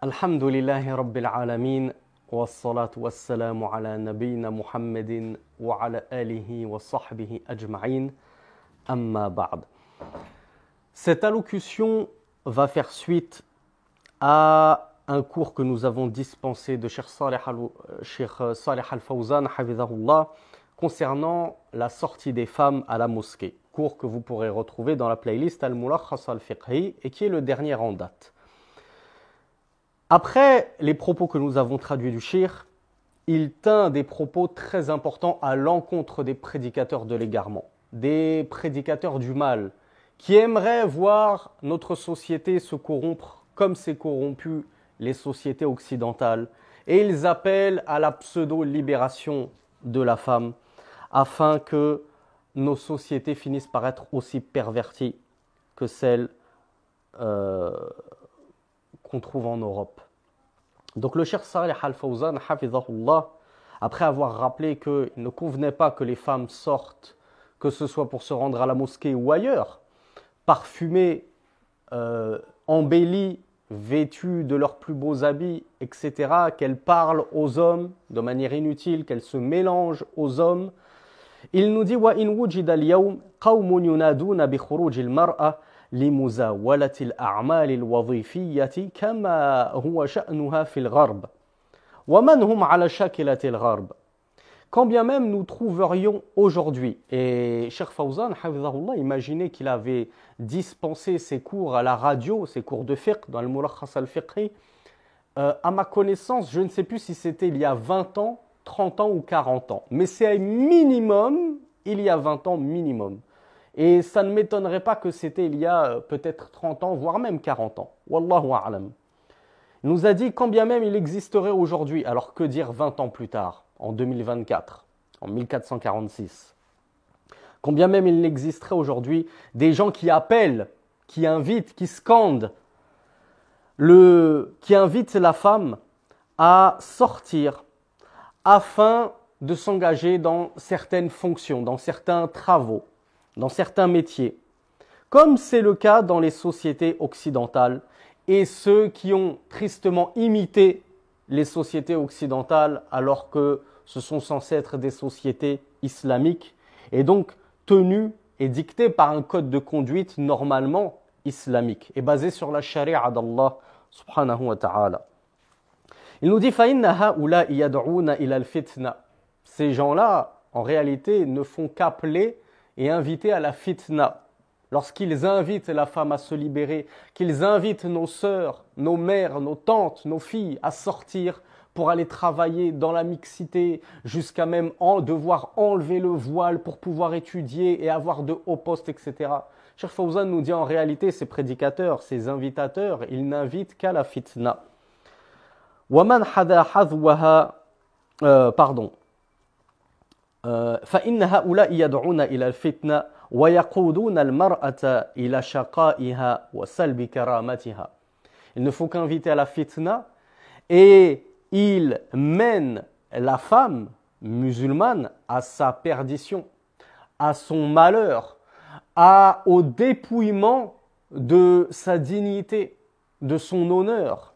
الحمد لله رب العالمين والصلاة والسلام على نبينا محمد وعلى آله وصحبه أجمعين أما بعد. Cette allocution va faire suite à un cours que nous avons dispensé de Cheikh Saleh Al-Fawzan hafidhahullah concernant la sortie des femmes à la mosquée. Cours que vous pourrez retrouver dans la playlist Al-Mulakhas Al-Fiqhi et qui est le dernier en date. Après les propos que nous avons traduits du Cheikh, il tint des propos très importants à l'encontre des prédicateurs de l'égarement, des prédicateurs du mal, qui aimeraient voir notre société se corrompre comme s'est corrompue les sociétés occidentales. Et ils appellent à la pseudo-libération de la femme, afin que nos sociétés finissent par être aussi perverties que celles qu'on trouve en Europe. Donc le Cheikh Saleh Al-Fawzan, hafidhahullah, après avoir rappelé qu'il ne convenait pas que les femmes sortent, que ce soit pour se rendre à la mosquée ou ailleurs, parfumées, embellies, vêtues de leurs plus beaux habits, etc., qu'elles parlent aux hommes de manière inutile, qu'elles se mélangent aux hommes, il nous dit وَإِنْ وُجِدَ الْيَوْمِ قَوْمٌ يُنَادُونَ بِخُرُوجِ الْمَرْأَةِ لمزاولة الأعمال الوظيفية كما هو شأنها في الغرب ومن هم على شاكلة الغرب. Quand bien même nous trouverions aujourd'hui, et Cheikh Fawzan, hafidhahullah, imaginez qu'il avait dispensé ses cours à la radio, ses cours de fiqh dans le Mulakhas al-Fiqhi, à ma connaissance, je ne sais plus si c'était il y a 20 ans, 30 ans ou 40 ans, mais c'est minimum, il y a 20 ans minimum. Et ça ne m'étonnerait pas que c'était il y a peut-être 30 ans, voire même 40 ans. Wallahu a'lam. Il nous a dit, quand bien même il existerait aujourd'hui, alors que dire 20 ans plus tard, en 2024, en 1446, quand bien même il existerait aujourd'hui des gens qui appellent, qui invitent, qui scandent, qui invitent la femme à sortir afin de s'engager dans certaines fonctions, dans certains travaux, dans certains métiers, comme c'est le cas dans les sociétés occidentales et ceux qui ont tristement imité les sociétés occidentales alors que ce sont censés être des sociétés islamiques et donc tenues et dictées par un code de conduite normalement islamique et basé sur la charia d'Allah subhanahu wa ta'ala. Il nous dit فَإِنَّ هَؤُلَاءِ يَدْعُونَ إِلَى الْفِتْنَةِ. Ces gens-là, en réalité, ne font qu'appeler et inviter à la fitna. Lorsqu'ils invitent la femme à se libérer, qu'ils invitent nos sœurs, nos mères, nos tantes, nos filles à sortir pour aller travailler dans la mixité, jusqu'à même devoir enlever le voile pour pouvoir étudier et avoir de hauts postes, etc. Cheikh Fawzan nous dit en réalité, ces prédicateurs, ces invitateurs, ils n'invitent qu'à la fitna. وَمَنْ حَذَا حَذْوَهَا فإن هؤلاء يدعون إلى الفتنة ويقودون المرأة إلى شقائها وسلب كرامتها. Il ne faut qu'inviter à la fitna et ils mènent la femme musulmane à sa perdition, à son malheur, au dépouillement de sa dignité, de son honneur.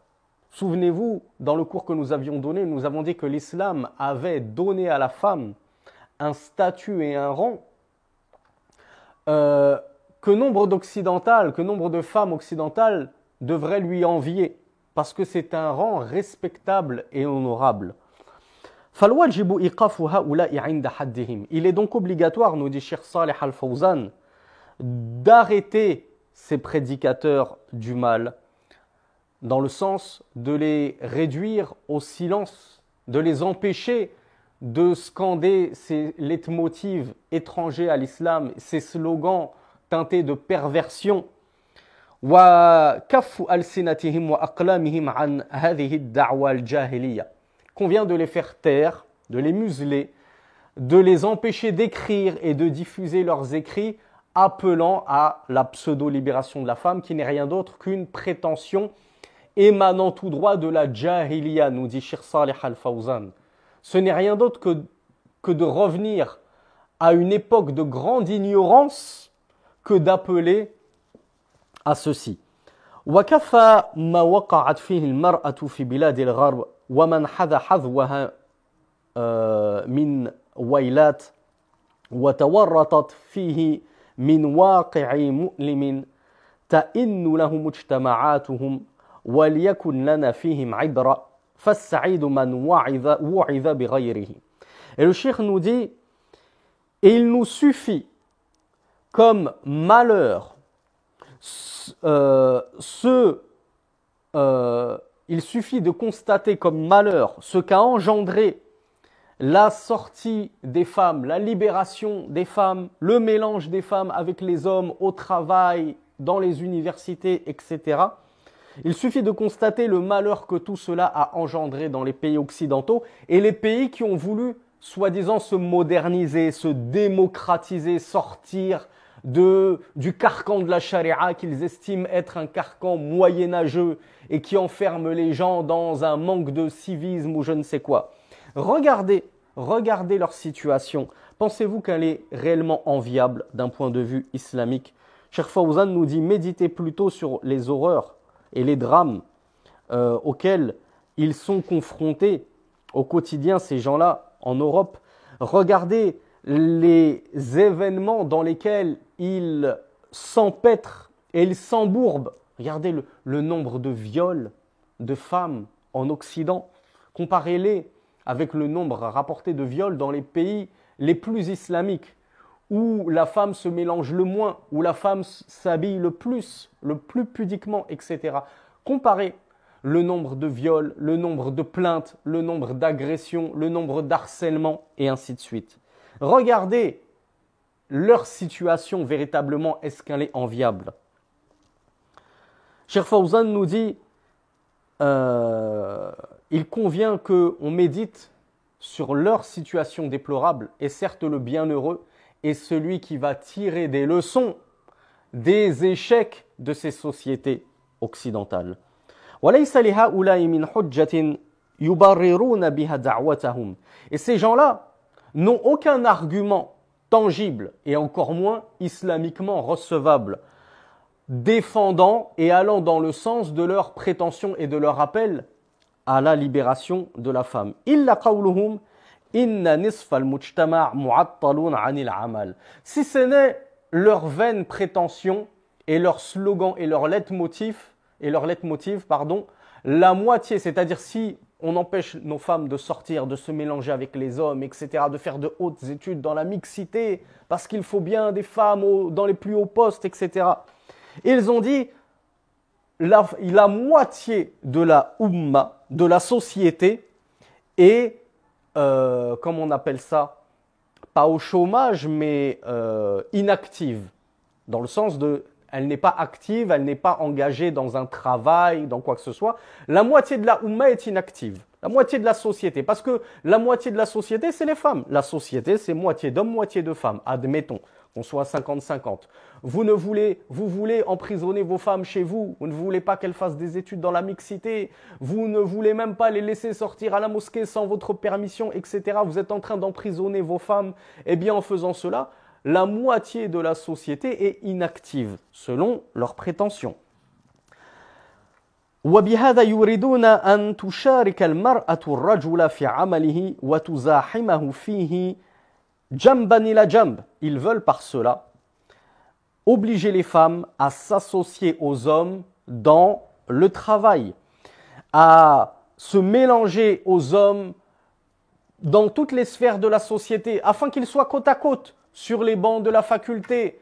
Souvenez-vous, dans le cours que nous avions donné, nous avons dit que l'islam avait donné à la femme un statut et un rang que nombre de femmes occidentales devraient lui envier, parce que c'est un rang respectable et honorable. Il est donc obligatoire, nous dit Cheikh Saleh Al-Fawzan, d'arrêter ces prédicateurs du mal, dans le sens de les réduire au silence, de les empêcher de scander ces leitmotivs étrangers à l'islam, ces slogans teintés de perversion. وَكَفُّ أَلْسِنَتِهِمْ وَأَقْلَامِهِمْ عَنْ هَذِهِ الدَّعْوَى الْجَاهِلِيَّةِ. Convient de les faire taire, de les museler, de les empêcher d'écrire et de diffuser leurs écrits appelant à la pseudo-libération de la femme qui n'est rien d'autre qu'une prétention émanant tout droit de la jahiliya, nous dit Cheikh Saleh Al-Fawzan. Ce n'est rien d'autre que de revenir à une époque de grande ignorance que d'appeler à ceci. وكفى ما وقعت فيه المرأة في بلاد الغرب ومن حذا حذوها من ويلات وتورطت فيه من واقع مؤلم تئن له مجتمعاتهم وليكن لنا فيهم عبرة فالسعيد من وعظ بغيره. Et le cheikh nous dit, et il nous suffit comme malheur il suffit de constater comme malheur ce qu'a engendré la sortie des femmes, la libération des femmes, le mélange des femmes avec les hommes au travail, dans les universités, etc. Il suffit de constater le malheur que tout cela a engendré dans les pays occidentaux et les pays qui ont voulu, soi-disant, se moderniser, se démocratiser, sortir du carcan de la charia qu'ils estiment être un carcan moyenâgeux et qui enferme les gens dans un manque de civisme ou je ne sais quoi. Regardez leur situation. Pensez-vous qu'elle est réellement enviable d'un point de vue islamique? Cheikh Fawzan nous dit, méditez plutôt sur les horreurs et les drames auxquels ils sont confrontés au quotidien, ces gens-là, en Europe. Regardez les événements dans lesquels ils s'empêtrent et ils s'embourbent. Regardez le nombre de viols de femmes en Occident. Comparez-les avec le nombre rapporté de viols dans les pays les plus islamiques, où la femme se mélange le moins, où la femme s'habille le plus pudiquement, etc. Comparez le nombre de viols, le nombre de plaintes, le nombre d'agressions, le nombre d'harcèlements, et ainsi de suite. Regardez leur situation véritablement, est-ce qu'elle est enviable? Cheikh Fawzan nous dit, il convient qu'on médite sur leur situation déplorable, et certes le bienheureux est celui qui va tirer des leçons des échecs de ces sociétés occidentales. Et ces gens-là n'ont aucun argument tangible et encore moins islamiquement recevable défendant et allant dans le sens de leur prétention et de leur appel à la libération de la femme. Illa qawluhum inna nisfa al-mujtama' mu'attalun 'anil 'amal. Si ce n'est leur vaine prétention et leur slogan et leur leitmotiv, la moitié, c'est-à-dire si on empêche nos femmes de sortir, de se mélanger avec les hommes, etc., de faire de hautes études dans la mixité, parce qu'il faut bien des femmes dans les plus hauts postes, etc. Ils ont dit, la moitié de la Ummah, de la société, est, comment on appelle ça, pas au chômage, mais inactive, dans le sens de, elle n'est pas active, elle n'est pas engagée dans un travail, dans quoi que ce soit. La moitié de la Ummah est inactive, la moitié de la société, parce que la moitié de la société, c'est les femmes. La société, c'est moitié d'hommes, moitié de femmes, admettons. Qu'on soit 50-50. Vous voulez emprisonner vos femmes chez vous, vous ne voulez pas qu'elles fassent des études dans la mixité, vous ne voulez même pas les laisser sortir à la mosquée sans votre permission, etc. Vous êtes en train d'emprisonner vos femmes. Eh bien, en faisant cela, la moitié de la société est inactive, selon leurs prétentions. وبهذا يريدون أن تشارك المرأة الرجل في عمله وتزاحمه فيه Jamban ila jamb, ils veulent par cela obliger les femmes à s'associer aux hommes dans le travail, à se mélanger aux hommes dans toutes les sphères de la société, afin qu'ils soient côte à côte, sur les bancs de la faculté,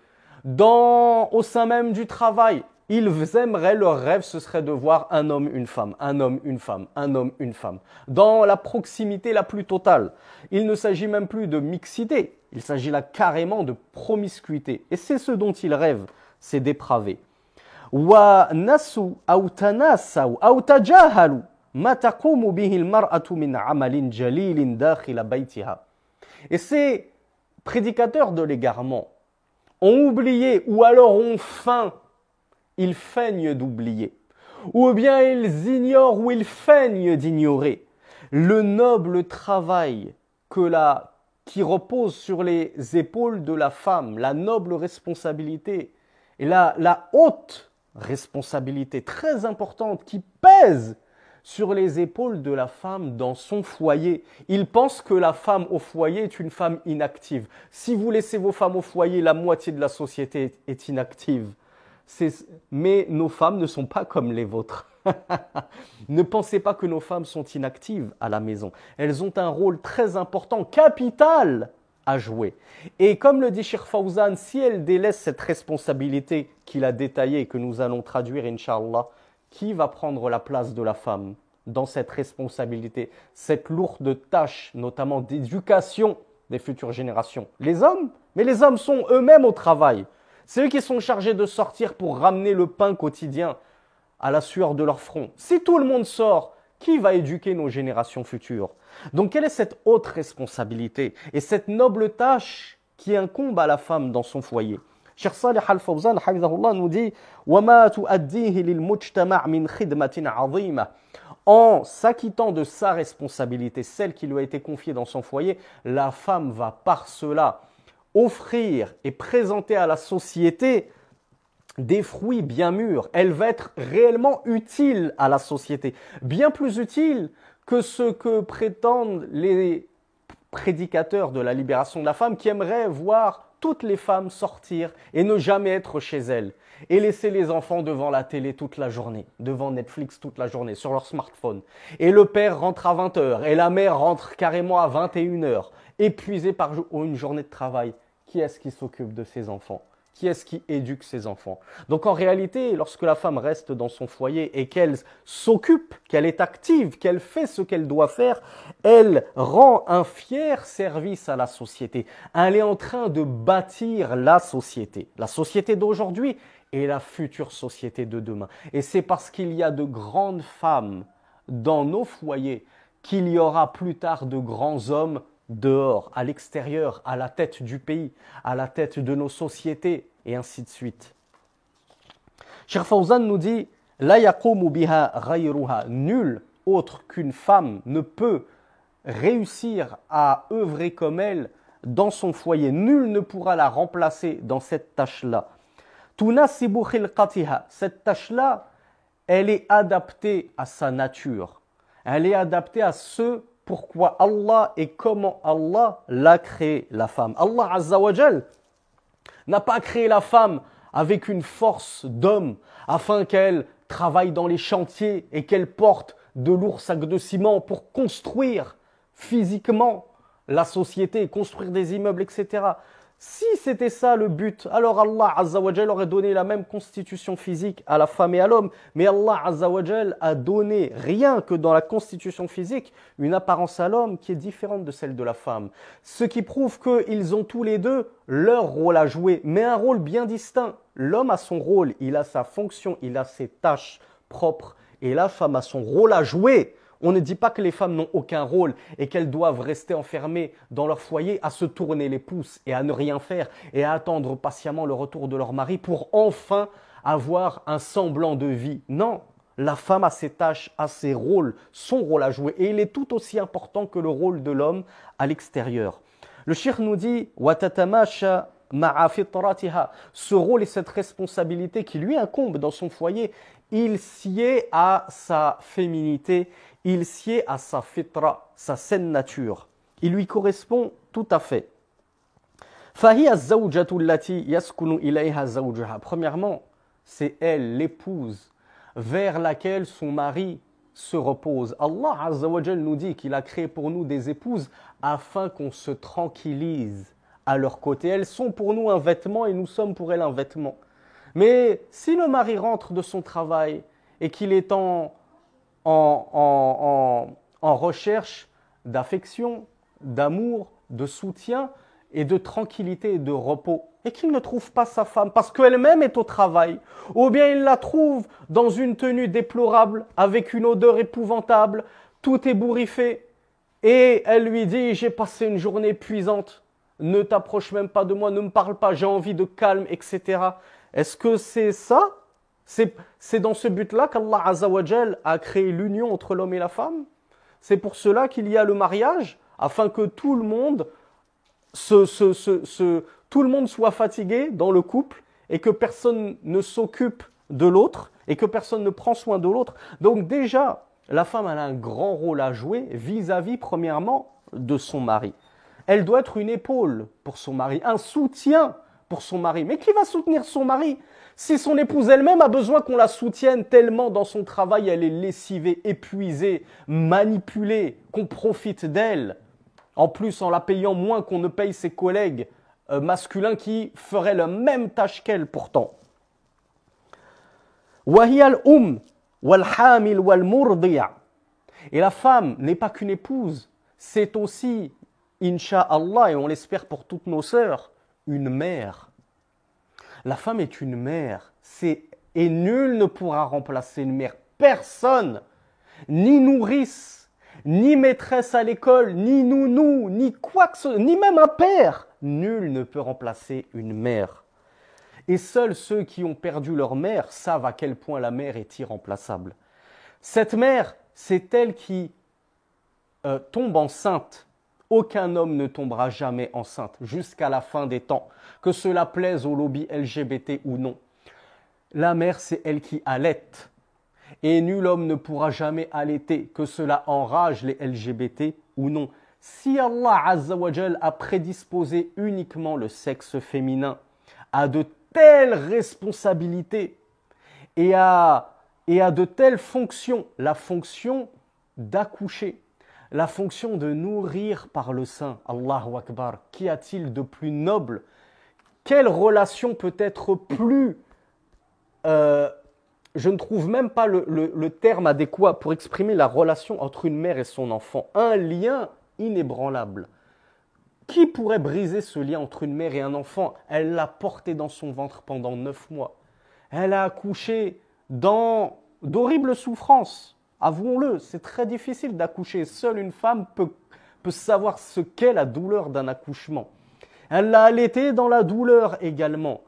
au sein même du travail. Ils aimeraient, leur rêve, ce serait de voir un homme, une femme, un homme, une femme, un homme, une femme, dans la proximité la plus totale. Il ne s'agit même plus de mixité, il s'agit là carrément de promiscuité. Et c'est ce dont ils rêvent, ces dépravés. وَنَسُوا أَوْ تَنَاسَوْا أَوْ تَجَاهَلُوا مَا تَقُومُ بِهِ الْمَرْأَةُ مِنْ عَمَلٍ جَلِيلٍ دَاخِلَ بَيْتِهَا. Et ces prédicateurs de l'égarement ont oublié ou alors ont faim. Ils feignent d'oublier, ou bien ils ignorent ou ils feignent d'ignorer le noble travail qui repose sur les épaules de la femme, la noble responsabilité et la haute responsabilité très importante qui pèse sur les épaules de la femme dans son foyer. Ils pensent que la femme au foyer est une femme inactive. Si vous laissez vos femmes au foyer, la moitié de la société est inactive. Mais nos femmes ne sont pas comme les vôtres. Ne pensez pas que nos femmes sont inactives à la maison. Elles ont un rôle très important, capital à jouer. Et comme le dit Cheikh Fawzan, si elles délaissent cette responsabilité qu'il a détaillée et que nous allons traduire, Inch'Allah, qui va prendre la place de la femme dans cette responsabilité, cette lourde tâche, notamment d'éducation des futures générations? Les hommes, mais les hommes sont eux-mêmes au travail. C'est eux qui sont chargés de sortir pour ramener le pain quotidien à la sueur de leur front. Si tout le monde sort, qui va éduquer nos générations futures? Donc quelle est cette haute responsabilité et cette noble tâche qui incombe à la femme dans son foyer? Cheikh Salih Al-Fawzan nous dit وَمَا تُؤَدِّيهِ لِلْمُجْتَمَعِ مِنْ خِدْمَةٍ عَظِيمَةٍ. En s'acquittant de sa responsabilité, celle qui lui a été confiée dans son foyer, la femme va par cela offrir et présenter à la société des fruits bien mûrs. Elle va être réellement utile à la société, bien plus utile que ce que prétendent les prédicateurs de la libération de la femme qui aimeraient voir toutes les femmes sortir et ne jamais être chez elles et laisser les enfants devant la télé toute la journée, devant Netflix toute la journée, sur leur smartphone. Et le père rentre à 20 heures et la mère rentre carrément à 21 heures, épuisée par une journée de travail. Qui est-ce qui s'occupe de ses enfants? Qui est-ce qui éduque ses enfants? Donc en réalité, lorsque la femme reste dans son foyer et qu'elle s'occupe, qu'elle est active, qu'elle fait ce qu'elle doit faire, elle rend un fier service à la société. Elle est en train de bâtir la société d'aujourd'hui et la future société de demain. Et c'est parce qu'il y a de grandes femmes dans nos foyers qu'il y aura plus tard de grands hommes dehors, à l'extérieur, à la tête du pays, à la tête de nos sociétés, et ainsi de suite. Cheikh Fawzan nous dit « La yaqumu biha ghayruha » Nul autre qu'une femme ne peut réussir à œuvrer comme elle dans son foyer. Nul ne pourra la remplacer dans cette tâche-là. Tunasibu khilqatiha. Cette tâche-là, elle est adaptée à sa nature. Elle est adaptée à ce pourquoi Allah et comment Allah l'a créé, la femme. Allah Azza wa Jal n'a pas créé la femme avec une force d'homme afin qu'elle travaille dans les chantiers et qu'elle porte de lourds sacs de ciment pour construire physiquement la société, construire des immeubles, etc. Si c'était ça le but, alors Allah Azza wa Jal aurait donné la même constitution physique à la femme et à l'homme. Mais Allah Azza wa Jal a donné, rien que dans la constitution physique, une apparence à l'homme qui est différente de celle de la femme. Ce qui prouve qu'ils ont tous les deux leur rôle à jouer, mais un rôle bien distinct. L'homme a son rôle, il a sa fonction, il a ses tâches propres. Et la femme a son rôle à jouer. On ne dit pas que les femmes n'ont aucun rôle et qu'elles doivent rester enfermées dans leur foyer à se tourner les pouces et à ne rien faire et à attendre patiemment le retour de leur mari pour enfin avoir un semblant de vie. Non, la femme a ses tâches, a ses rôles, son rôle à jouer et il est tout aussi important que le rôle de l'homme à l'extérieur. Le cheikh nous dit « Watatamasha ma'a fitratiha » Ce rôle et cette responsabilité qui lui incombe dans son foyer, il sied à sa féminité, il sied à sa fitra, sa saine nature. Il lui correspond tout à fait. Premièrement, c'est elle, l'épouse, vers laquelle son mari se repose. Allah Azza wa Jal nous dit qu'il a créé pour nous des épouses afin qu'on se tranquillise à leur côté. Elles sont pour nous un vêtement et nous sommes pour elles un vêtement. Mais si le mari rentre de son travail et qu'il est en recherche d'affection, d'amour, de soutien et de tranquillité et de repos, et qu'il ne trouve pas sa femme parce qu'elle-même est au travail, ou bien il la trouve dans une tenue déplorable, avec une odeur épouvantable, tout ébouriffé, et elle lui dit « J'ai passé une journée épuisante, ne t'approche même pas de moi, ne me parle pas, j'ai envie de calme, etc. » Est-ce que c'est ça? C'est dans ce but-là qu'Allah Azza wa Jal a créé l'union entre l'homme et la femme? C'est pour cela qu'il y a le mariage, afin que tout le monde soit fatigué dans le couple et que personne ne s'occupe de l'autre et que personne ne prend soin de l'autre. Donc déjà, la femme elle a un grand rôle à jouer vis-à-vis, premièrement, de son mari. Elle doit être une épaule pour son mari, un soutien pour son mari. Mais qui va soutenir son mari si son épouse elle-même a besoin qu'on la soutienne tellement dans son travail, elle est lessivée, épuisée, manipulée, qu'on profite d'elle. En plus, en la payant moins qu'on ne paye ses collègues masculins qui feraient la même tâche qu'elle pourtant. Et la femme n'est pas qu'une épouse, c'est aussi, Inch'Allah, et on l'espère pour toutes nos sœurs, une mère. La femme est une mère, et nul ne pourra remplacer une mère. Personne, ni nourrice, ni maîtresse à l'école, ni nounou, ni quoi que ce soit, ni même un père. Nul ne peut remplacer une mère. Et seuls ceux qui ont perdu leur mère savent à quel point la mère est irremplaçable. Cette mère, c'est elle qui tombe enceinte. Aucun homme ne tombera jamais enceinte jusqu'à la fin des temps, que cela plaise au lobby LGBT ou non. La mère, c'est elle qui allaite. Et nul homme ne pourra jamais allaiter, que cela enrage les LGBT ou non. Si Allah Azza wa Jal a prédisposé uniquement le sexe féminin à de telles responsabilités et à de telles fonctions, la fonction d'accoucher, la fonction de nourrir par le sein, Allahu Akbar, qu'y a-t-il de plus noble? Quelle relation peut être plus... je ne trouve même pas le terme adéquat pour exprimer la relation entre une mère et son enfant. Un lien inébranlable. Qui pourrait briser ce lien entre une mère et un enfant? Elle l'a porté dans son ventre pendant 9 mois. Elle a accouché dans d'horribles souffrances. Avouons-le, c'est très difficile d'accoucher. Seule une femme peut savoir ce qu'est la douleur d'un accouchement. Elle l'a allaité dans la douleur également.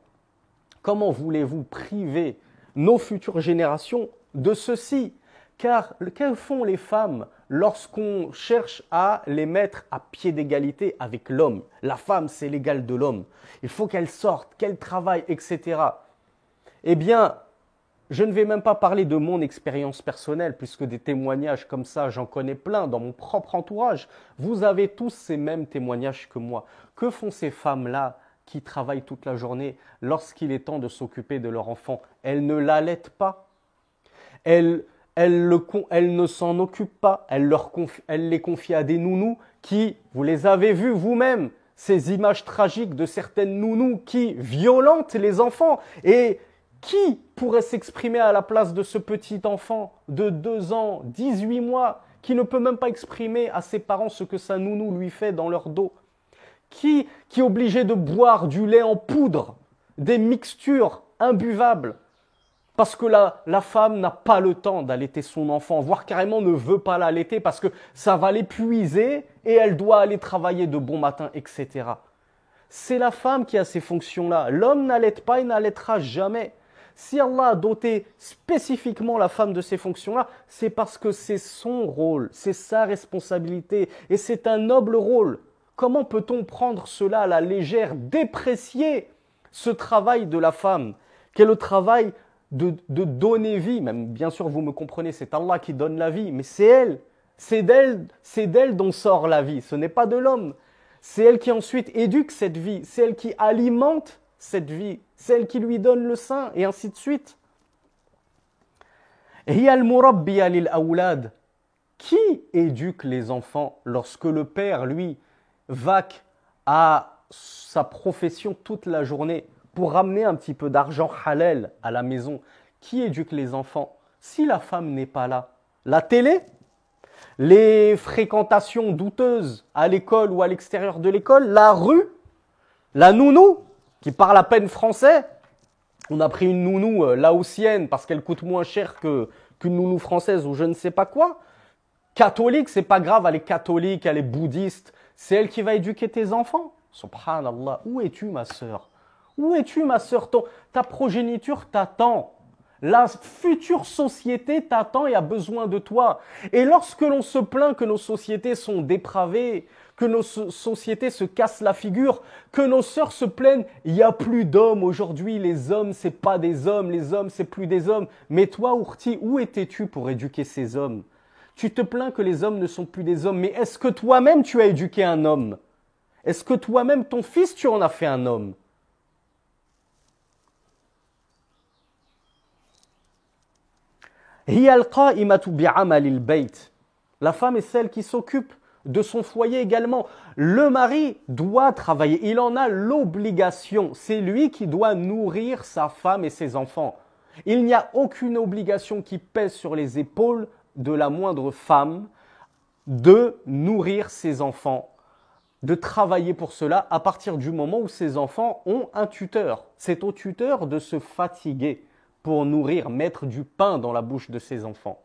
Comment voulez-vous priver nos futures générations de ceci? Car que font les femmes lorsqu'on cherche à les mettre à pied d'égalité avec l'homme? La femme, c'est l'égal de l'homme. Il faut qu'elle sorte, qu'elle travaille, etc. Eh bien, je ne vais même pas parler de mon expérience personnelle, puisque des témoignages comme ça, j'en connais plein dans mon propre entourage. Vous avez tous ces mêmes témoignages que moi. Que font ces femmes-là qui travaillent toute la journée lorsqu'il est temps de s'occuper de leur enfant? Elles ne l'allaitent pas. Elles ne s'en occupent pas. Elles les confient à des nounous qui, vous les avez vus vous-même, ces images tragiques de certaines nounous qui violentent les enfants. Et qui pourrait s'exprimer à la place de ce petit enfant de 2 ans, 18 mois, qui ne peut même pas exprimer à ses parents ce que sa nounou lui fait dans leur dos? Qui est obligé de boire du lait en poudre, des mixtures imbuvables, parce que la femme n'a pas le temps d'allaiter son enfant, voire carrément ne veut pas l'allaiter parce que ça va l'épuiser et elle doit aller travailler de bon matin, etc. C'est la femme qui a ces fonctions-là. L'homme n'allaite pas et n'allaitera jamais. Si Allah a doté spécifiquement la femme de ces fonctions-là, c'est parce que c'est son rôle, c'est sa responsabilité et c'est un noble rôle. Comment peut-on prendre cela à la légère, déprécier ce travail de la femme, qui est le travail de donner vie? Même bien sûr, vous me comprenez, c'est Allah qui donne la vie, mais c'est elle, c'est d'elle dont sort la vie, ce n'est pas de l'homme. C'est elle qui ensuite éduque cette vie, c'est elle qui alimente cette vie, c'est elle qui lui donne le sein, et ainsi de suite. Hiya al-murabbiya lil awlad. Qui éduque les enfants lorsque le père, lui, vaque à sa profession toute la journée pour ramener un petit peu d'argent halal à la maison? Qui éduque les enfants si la femme n'est pas là? La télé? Les fréquentations douteuses à l'école ou à l'extérieur de l'école? La rue? La nounou qui parle à peine français? On a pris une nounou laotienne parce qu'elle coûte moins cher qu'une nounou française ou je ne sais pas quoi. Catholique, c'est pas grave, elle est catholique, elle est bouddhiste. C'est elle qui va éduquer tes enfants. Subhanallah, où es-tu ma sœur? Où es-tu ma sœur? Ta progéniture t'attend. La future société t'attend et a besoin de toi. Et lorsque l'on se plaint que nos sociétés sont dépravées, que nos sociétés se cassent la figure, que nos sœurs se plaignent, il n'y a plus d'hommes aujourd'hui, les hommes, c'est pas des hommes, les hommes, c'est plus des hommes. Mais toi, Ourti, où étais-tu pour éduquer ces hommes? Tu te plains que les hommes ne sont plus des hommes, mais est-ce que toi-même tu as éduqué un homme? Est-ce que toi-même, ton fils, tu en as fait un homme? هي القائمة بعمل البيت. La femme est celle qui s'occupe de son foyer également. Le mari doit travailler, il en a l'obligation. C'est lui qui doit nourrir sa femme et ses enfants. Il n'y a aucune obligation qui pèse sur les épaules de la moindre femme de nourrir ses enfants, de travailler pour cela à partir du moment où ses enfants ont un tuteur. C'est au tuteur de se fatiguer pour nourrir, mettre du pain dans la bouche de ses enfants.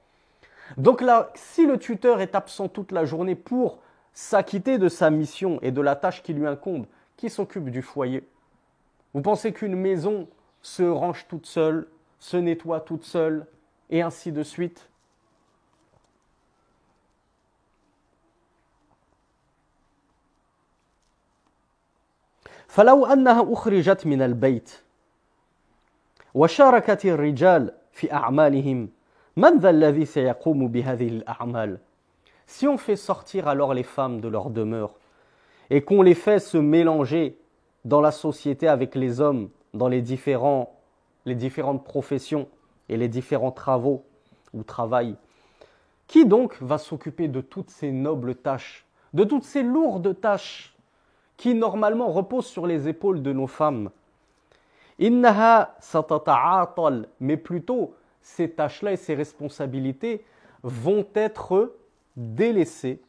Donc là, si le tuteur est absent toute la journée pour s'acquitter de sa mission et de la tâche qui lui incombe, qui s'occupe du foyer? Vous pensez qu'une maison se range toute seule, se nettoie toute seule, et ainsi de suite? فلو أنها أخرجت من البيت وشاركت الرجال في أعمالهم من ذا الذي سيقوم بهذه الأعمال? Si on fait sortir alors les femmes de leur demeure et qu'on les fait se mélanger dans la société avec les hommes, dans les différentes professions et les différents travaux ou travail, qui donc va s'occuper de toutes ces nobles tâches, de toutes ces lourdes tâches qui normalement reposent sur les épaules de nos femmes? Innaha satata'atal, mais plutôt ces tâches-là et ces responsabilités vont être délaissées,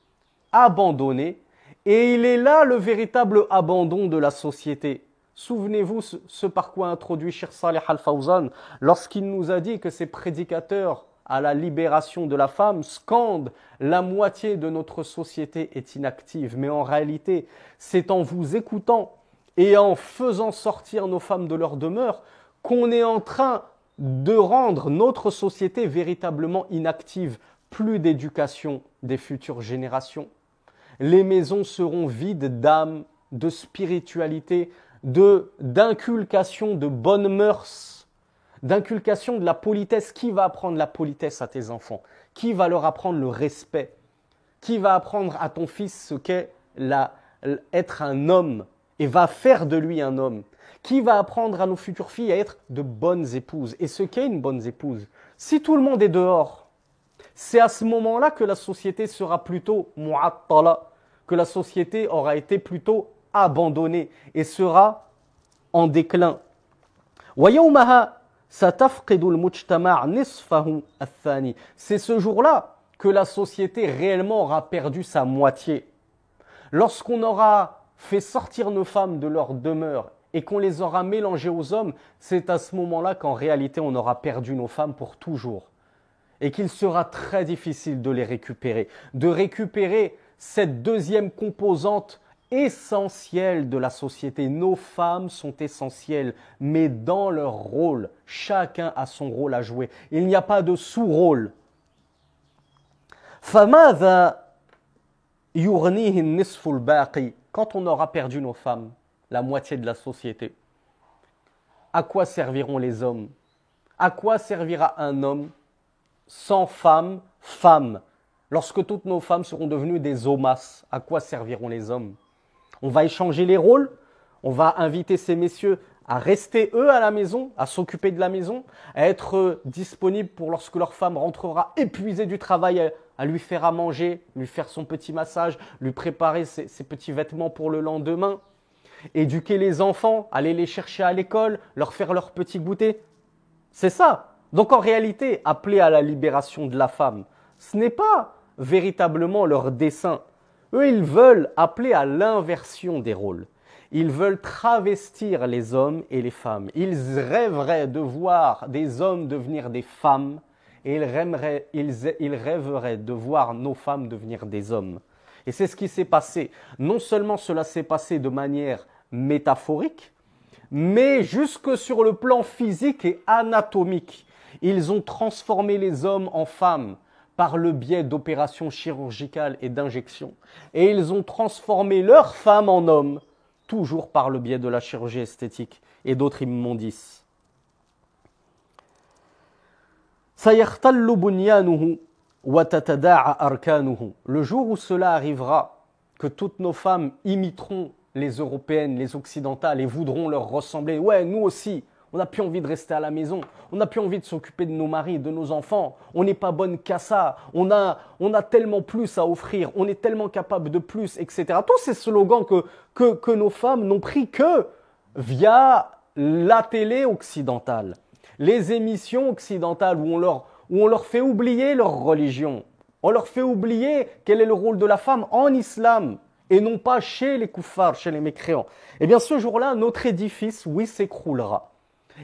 abandonnées, et il est là le véritable abandon de la société. Souvenez-vous ce par quoi a introduit Cheikh Saleh Al-Fawzan lorsqu'il nous a dit que ces prédicateurs à la libération de la femme scandent la moitié de notre société est inactive. Mais en réalité, c'est en vous écoutant et en faisant sortir nos femmes de leur demeure qu'on est en train de rendre notre société véritablement inactive. Plus d'éducation des futures générations. Les maisons seront vides d'âme, de spiritualité, d'inculcation de bonnes mœurs, d'inculcation de la politesse. Qui va apprendre la politesse à tes enfants? Qui va leur apprendre le respect? Qui va apprendre à ton fils ce qu'est être un homme et va faire de lui un homme? Qui va apprendre à nos futures filles à être de bonnes épouses? Et ce qu'est une bonne épouse? Si tout le monde est dehors, c'est à ce moment-là que la société sera plutôt mu'attala, que la société aura été plutôt abandonnée et sera en déclin. C'est ce jour-là que la société réellement aura perdu sa moitié. Lorsqu'on aura fait sortir nos femmes de leur demeure et qu'on les aura mélangées aux hommes, c'est à ce moment-là qu'en réalité on aura perdu nos femmes pour toujours. Et qu'il sera très difficile de les récupérer, de récupérer cette deuxième composante essentielle de la société. Nos femmes sont essentielles, mais dans leur rôle, chacun a son rôle à jouer. Il n'y a pas de sous-rôle. فَمَاذَا يُغْنِيهِ النِّصْفُ الْبَاقِي? Quand on aura perdu nos femmes, la moitié de la société, à quoi serviront les hommes? À quoi servira un homme sans femme, femme? Lorsque toutes nos femmes seront devenues des homas, à quoi serviront les hommes? On va échanger les rôles, on va inviter ces messieurs à rester eux à la maison, à s'occuper de la maison, à être disponibles pour lorsque leur femme rentrera épuisée du travail, à lui faire à manger, lui faire son petit massage, lui préparer ses petits vêtements pour le lendemain, éduquer les enfants, aller les chercher à l'école, leur faire leur petit goûter. C'est ça. Donc en réalité, appeler à la libération de la femme, ce n'est pas véritablement leur dessein. Eux, ils veulent appeler à l'inversion des rôles. Ils veulent travestir les hommes et les femmes. Ils rêveraient de voir des hommes devenir des femmes et ils rêveraient de voir nos femmes devenir des hommes. Et c'est ce qui s'est passé. Non seulement cela s'est passé de manière métaphorique, mais jusque sur le plan physique et anatomique. Ils ont transformé les hommes en femmes par le biais d'opérations chirurgicales et d'injections. Et ils ont transformé leurs femmes en hommes, toujours par le biais de la chirurgie esthétique et d'autres immondices. سَيَخْتَلُّ بُنْيَانُهُ وَتَتَدَاعَ أَرْكَانُهُ. Le jour où cela arrivera, que toutes nos femmes imiteront les européennes, les occidentales et voudront leur ressembler. Ouais, nous aussi, on n'a plus envie de rester à la maison, on n'a plus envie de s'occuper de nos maris, de nos enfants, on n'est pas bonne qu'à ça, on a tellement plus à offrir, on est tellement capable de plus, etc. Tous ces slogans que nos femmes n'ont pris que via la télé occidentale, les émissions occidentales où on leur fait oublier leur religion, on leur fait oublier quel est le rôle de la femme en islam et non pas chez les kuffars, chez les mécréants. Eh bien ce jour-là, notre édifice, oui, s'écroulera.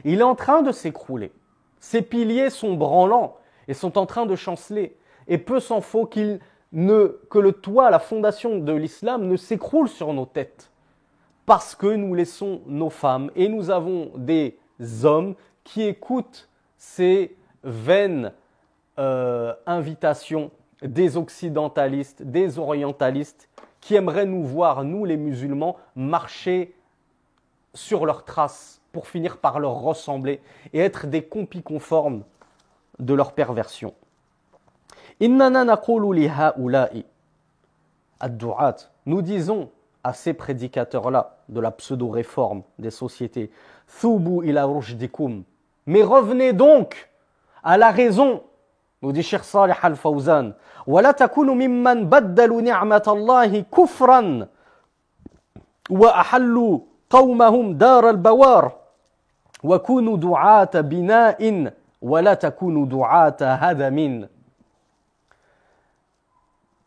Il est en train de s'écrouler. Ses piliers sont branlants et sont en train de chanceler. Et peu s'en faut que le toit, la fondation de l'islam ne s'écroule sur nos têtes. Parce que nous laissons nos femmes et nous avons des hommes qui écoutent ces vaines invitations des occidentalistes, des orientalistes, qui aimeraient nous voir, nous les musulmans, marcher sur leurs traces pour finir par leur ressembler et être des copies conformes de leur perversion. Innana naqulu li haula'i ad-du'at. Nous disons à ces prédicateurs-là de la pseudo-réforme des sociétés, thubu ila rushdikum. Mais revenez donc à la raison, nous dit Cheikh Salih Al-Fawzan. Wa la takunu mimman baddalu ni'matallahi kufran wa ahallu قومهم دار البوار وكونوا دعاة بناء ولا تكونوا دعاة هدم.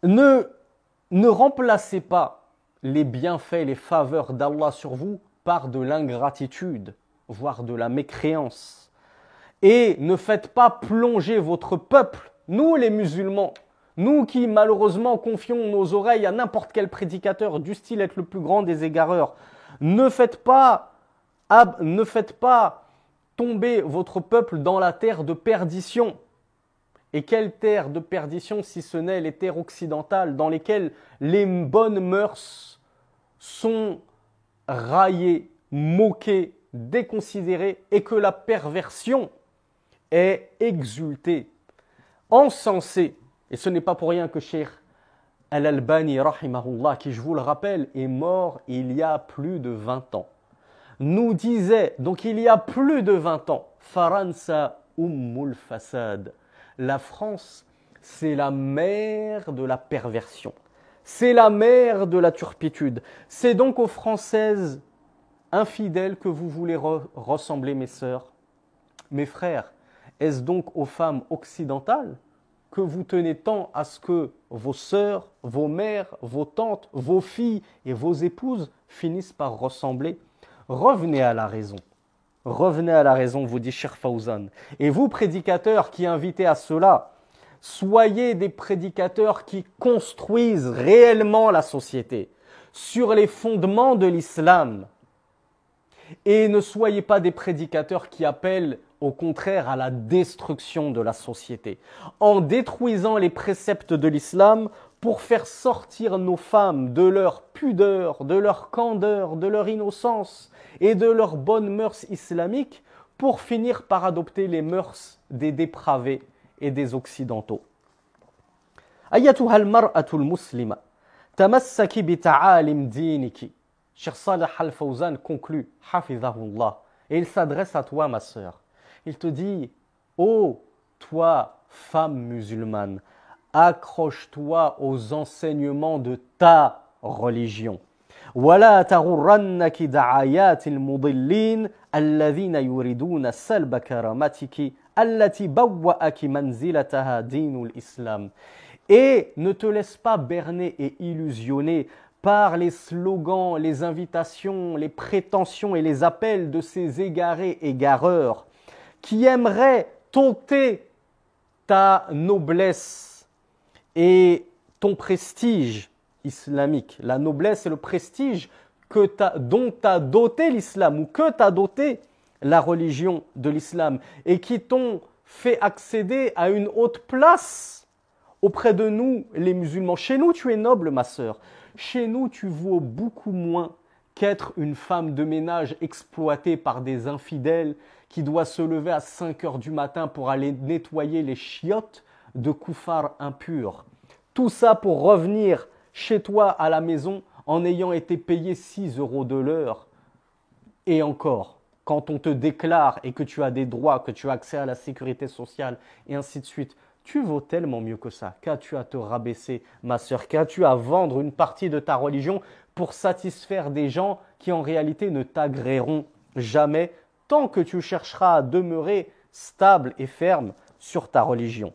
Ne remplacez pas les bienfaits, les faveurs d'Allah sur vous par de l'ingratitude, voire de la mécréance. Et ne faites pas plonger votre peuple, nous les musulmans, nous qui malheureusement confions nos oreilles à n'importe quel prédicateur du style être le plus grand des égareurs. Ne faites pas tomber votre peuple dans la terre de perdition. Et quelle terre de perdition si ce n'est les terres occidentales dans lesquelles les bonnes mœurs sont raillées, moquées, déconsidérées et que la perversion est exultée, encensée. Et ce n'est pas pour rien que Cheikh Al-Albani, rahimahullah, qui, je vous le rappelle, est mort il y a plus de 20 ans, nous disait, donc il y a plus de 20 ans, Faransa Ummul Fasad. La France, c'est la mère de la perversion. C'est la mère de la turpitude. C'est donc aux Françaises infidèles que vous voulez ressembler, mes sœurs, mes frères. Est-ce donc aux femmes occidentales que vous tenez tant à ce que vos sœurs, vos mères, vos tantes, vos filles et vos épouses finissent par ressembler? Revenez à la raison. Revenez à la raison, vous dit Cheikh Fawzan. Et vous, prédicateurs qui invitez à cela, soyez des prédicateurs qui construisent réellement la société sur les fondements de l'islam. Et ne soyez pas des prédicateurs qui appellent au contraire à la destruction de la société, en détruisant les préceptes de l'islam pour faire sortir nos femmes de leur pudeur, de leur candeur, de leur innocence et de leurs bonnes mœurs islamiques pour finir par adopter les mœurs des dépravés et des occidentaux. Ayatuha al-mar'atu al-muslima, tamassaki bi ta'alim diniki. Cheikh Salih Al-Fawzan conclut, hafizahullah, et il s'adresse à toi, ma sœur. Il te dit, ô toi, femme musulmane, accroche-toi aux enseignements de ta religion. ولا تغرنك دعايات المضلين الذين يريدون سلب كرامتك التي بوأك منزلتها دين الإسلام. Et ne te laisse pas berner et illusionner par les slogans, les invitations, les prétentions et les appels de ces égarés égareurs qui aimeraient tenter ta noblesse et ton prestige islamique. La noblesse et le prestige dont t'a doté l'islam ou que t'a doté la religion de l'islam et qui t'ont fait accéder à une haute place auprès de nous, les musulmans. Chez nous, tu es noble, ma sœur. Chez nous, tu vaux beaucoup moins qu'être une femme de ménage exploitée par des infidèles qui doit se lever à 5 heures du matin pour aller nettoyer les chiottes de koufars impurs. Tout ça pour revenir chez toi à la maison en ayant été payé 6 euros de l'heure. Et encore, quand on te déclare et que tu as des droits, que tu as accès à la sécurité sociale et ainsi de suite, tu vaux tellement mieux que ça. Qu'as-tu à te rabaisser, ma sœur? Qu'as-tu à vendre une partie de ta religion pour satisfaire des gens qui en réalité ne t'agréeront jamais tant que tu chercheras à demeurer stable et ferme sur ta religion?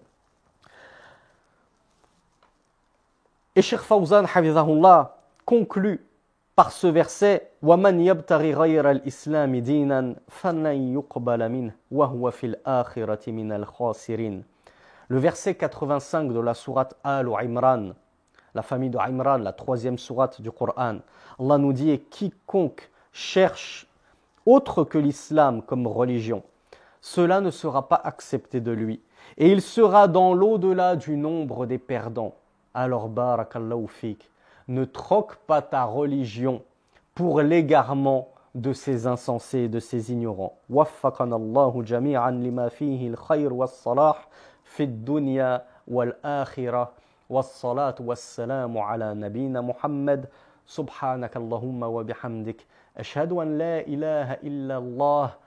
Et Cheikh Fawzan, hafizahullah, conclut par ce verset وَمَنْ يَبْتَغِ غَيْرَ الْإِسْلَامِ دِينًا فَلَنْ يُقْبَلَ مِنْهُ وَهُوَ فِي الْآخِرَةِ مِنَ الْخَاسِرِينَ. Le verset 85 de la sourate Al-Imran, la famille de Imran, la 3e sourate du Coran, Allah nous dit: quiconque cherche autre que l'islam comme religion, cela ne sera pas accepté de lui, et il sera dans l'au-delà du nombre des perdants. Alors, barakallahu fik, ne troque pas ta religion pour l'égarement de ces insensés et de ces ignorants. Waffaqana Allahu jami'an lima fihi al-khayr was-salah fi ad-dunya wal-akhirah. Was-salatu was-salamu ala nabina Muhammad. Subhanaka Allahumma wa bihamdik. Ashhadu an la ilaha illa Allah.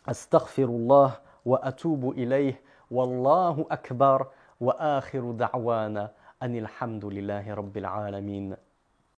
Astaghfirullah wa atubu ilayh. Wallahu akbar. Wa akhiru da'wana. أن الحمد لله رب العالمين